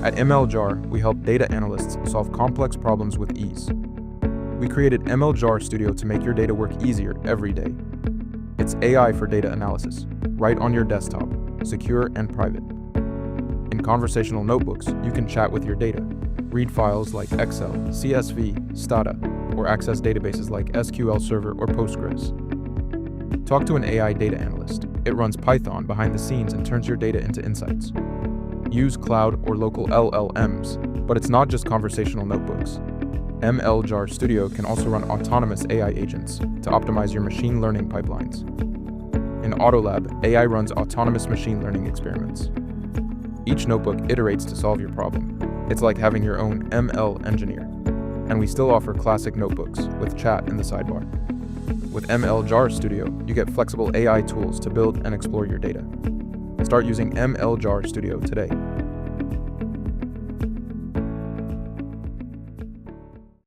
At MLJAR, we help data analysts solve complex problems with ease. We created MLJAR Studio to make your data work easier every day. It's AI for data analysis, right on your desktop, secure and private. In conversational notebooks, you can chat with your data, read files like Excel, CSV, Stata, or access databases like SQL Server or Postgres. Talk to an AI data analyst. It runs Python behind the scenes and turns your data into insights. Use cloud or local LLMs, but it's not just conversational notebooks. MLJAR Studio can also run autonomous AI agents to optimize your machine learning pipelines. In AutoLab, AI runs autonomous machine learning experiments. Each notebook iterates to solve your problem. It's like having your own ML engineer. And we still offer classic notebooks with chat in the sidebar. With MLJAR Studio, you get flexible AI tools to build and explore your data. Start using MLJAR Studio today.